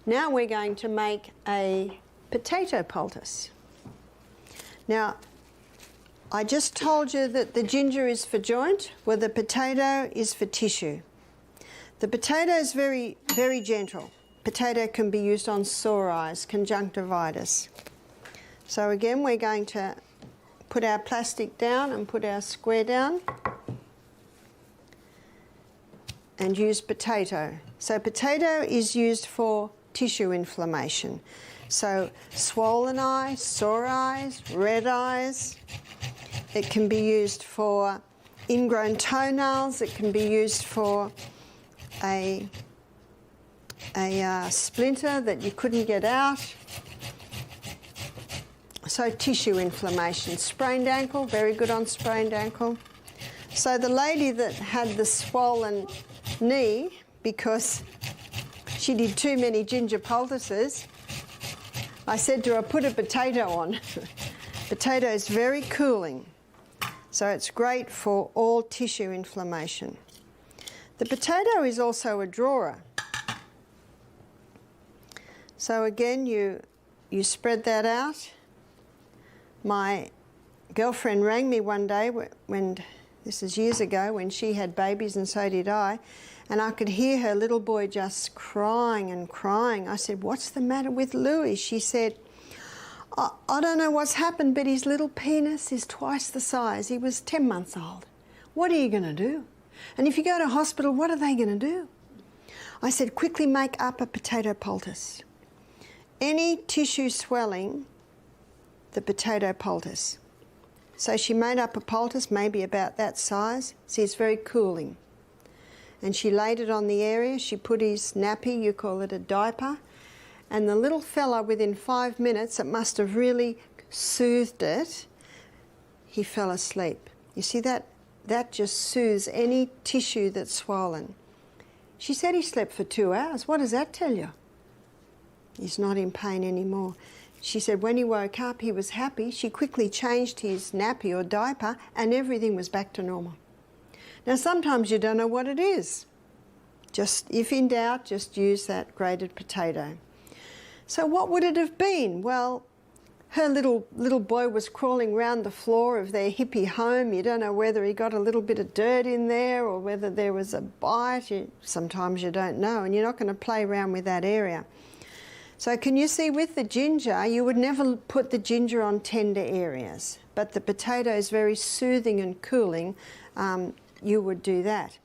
Now we're going to make a potato poultice. Now, I just told you that the ginger is for joint, where the potato is for tissue. The potato is very, very gentle. Potato can be used on sore eyes, conjunctivitis. So again, we're going to put our plastic down and put our square down and use potato. So potato is used for tissue inflammation. So swollen eyes, sore eyes, red eyes. It can be used for ingrown toenails. It can be used for a splinter that you couldn't get out. So tissue inflammation. Sprained ankle, very good on sprained ankle. So the lady that had the swollen knee because she did too many ginger poultices, I said to her, put a potato on. Potato is very cooling, so it's great for all tissue inflammation. The potato is also a drawer. So again, you spread that out. My girlfriend rang me one day, when this is years ago, when she had babies and so did I, and I could hear her little boy just crying and crying. I said, what's the matter with Louis? She said, I don't know what's happened, but his little penis is twice the size. He was 10 months old. What are you going to do? And if you go to hospital, what are they going to do? I said, quickly make up a potato poultice. Any tissue swelling, the potato poultice. So she made up a poultice, maybe about that size. See, it's very cooling. And she laid it on the area. She put his nappy, you call it a diaper, and the little fella, within 5 minutes, it must have really soothed it, he fell asleep. You see, that just soothes any tissue that's swollen. She said he slept for 2 hours. What does that tell you? He's not in pain anymore. She said when he woke up, he was happy. She quickly changed his nappy or diaper and everything was back to normal. Now, sometimes you don't know what it is. Just, if in doubt, just use that grated potato. So what would it have been? Well, her little boy was crawling around the floor of their hippie home. You don't know whether he got a little bit of dirt in there or whether there was a bite. Sometimes you don't know, and you're not going to play around with that area. So can you see, with the ginger, you would never put the ginger on tender areas, but the potato is very soothing and cooling. You would do that.